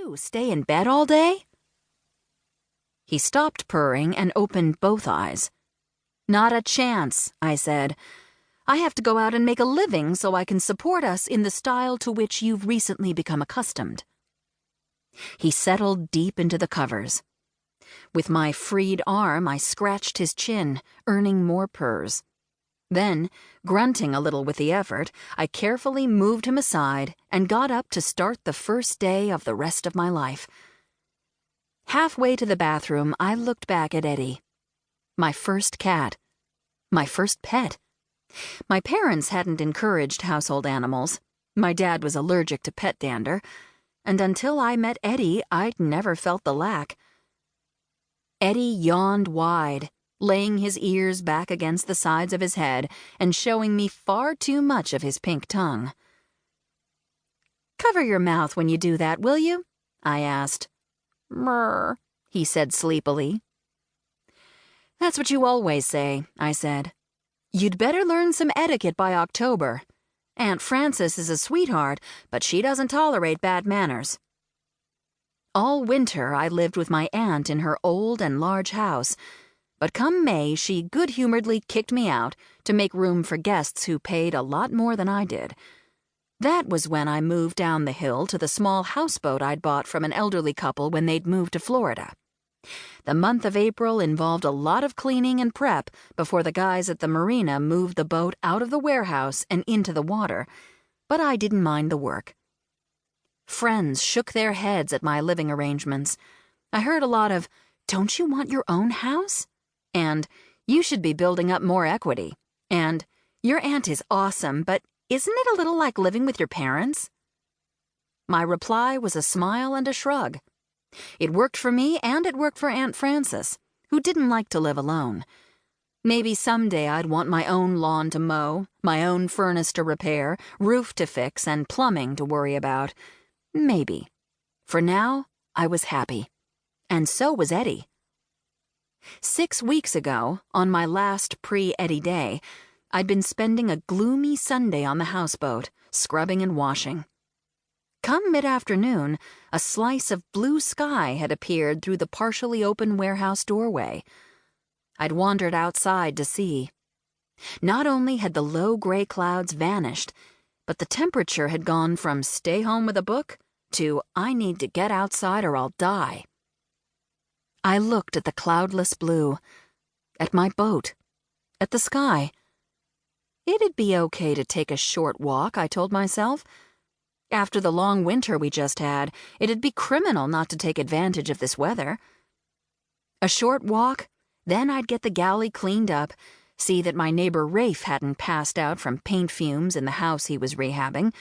do, stay in bed all day?" He stopped purring and opened both eyes. "Not a chance," I said. "I have to go out and make a living so I can support us in the style to which you've recently become accustomed." He settled deep into the covers. With my freed arm, I scratched his chin, earning more purrs. Then, grunting a little with the effort, I carefully moved him aside and got up to start the first day of the rest of my life. Halfway to the bathroom, I looked back at Eddie. My first cat. My first pet. My parents hadn't encouraged household animals. My dad was allergic to pet dander. And until I met Eddie, I'd never felt the lack. Eddie yawned wide, laying his ears back against the sides of his head and showing me far too much of his pink tongue. "Cover your mouth when you do that, will you?" I asked. "Mrr," he said sleepily. "That's what you always say," I said. "You'd better learn some etiquette by October. Aunt Frances is a sweetheart, but she doesn't tolerate bad manners." All winter I lived with my aunt in her old and large house, but come May she good-humoredly kicked me out to make room for guests who paid a lot more than I did. That was when I moved down the hill to the small houseboat I'd bought from an elderly couple when they'd moved to Florida. The month of April involved a lot of cleaning and prep before the guys at the marina moved the boat out of the warehouse and into the water, but I didn't mind the work. Friends shook their heads at my living arrangements. I heard a lot of, "Don't you want your own house?" And, "You should be building up more equity." And, "Your aunt is awesome, but isn't it a little like living with your parents?" My reply was a smile and a shrug. It worked for me and it worked for Aunt Frances, who didn't like to live alone. Maybe someday I'd want my own lawn to mow, my own furnace to repair, roof to fix, and plumbing to worry about. Maybe. For now, I was happy. And so was Eddie. 6 weeks ago, on my last pre-Eddie day, I'd been spending a gloomy Sunday on the houseboat, scrubbing and washing. Come mid-afternoon, a slice of blue sky had appeared through the partially open warehouse doorway. I'd wandered outside to see. Not only had the low gray clouds vanished, but the temperature had gone from stay home with a book to I need to get outside or I'll die. I looked at the cloudless blue, at my boat, at the sky. It'd be okay to take a short walk, I told myself. After the long winter we just had, it'd be criminal not to take advantage of this weather. A short walk, then I'd get the galley cleaned up, see that my neighbor Rafe hadn't passed out from paint fumes in the house he was rehabbing,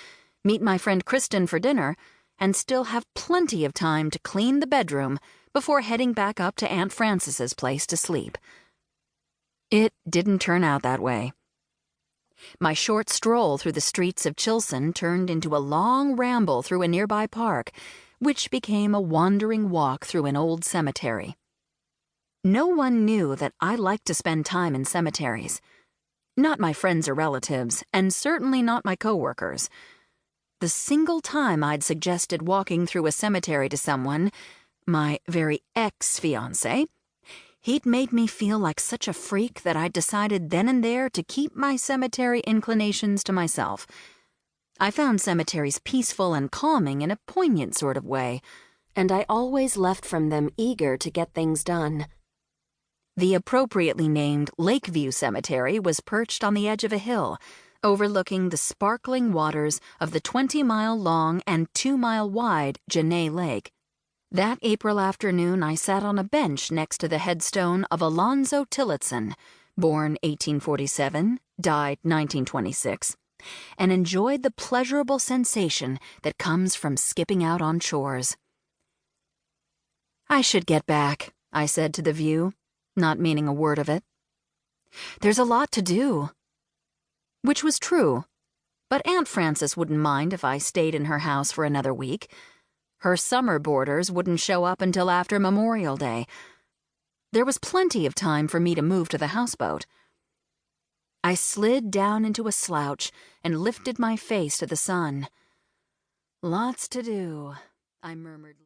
meet my friend Kristen for dinner, and still have plenty of time to clean the bedroom before heading back up to Aunt Frances's place to sleep. It didn't turn out that way. My short stroll through the streets of Chilson turned into a long ramble through a nearby park, which became a wandering walk through an old cemetery. No one knew that I liked to spend time in cemeteries. Not my friends or relatives, and certainly not my coworkers. The single time I'd suggested walking through a cemetery to someone, my very ex-fiancé, he'd made me feel like such a freak that I'd decided then and there to keep my cemetery inclinations to myself. I found cemeteries peaceful and calming in a poignant sort of way, and I always left from them eager to get things done. The appropriately named Lakeview Cemetery was perched on the edge of a hill, overlooking the sparkling waters of the 20-mile-long and 2-mile-wide Janay Lake. That April afternoon, I sat on a bench next to the headstone of Alonzo Tillotson, born 1847, died 1926, and enjoyed the pleasurable sensation that comes from skipping out on chores. "I should get back," I said to the view, not meaning a word of it. "There's a lot to do." Which was true, but Aunt Frances wouldn't mind if I stayed in her house for another week. Her summer boarders wouldn't show up until after Memorial Day. There was plenty of time for me to move to the houseboat. I slid down into a slouch and lifted my face to the sun. "Lots to do," I murmured.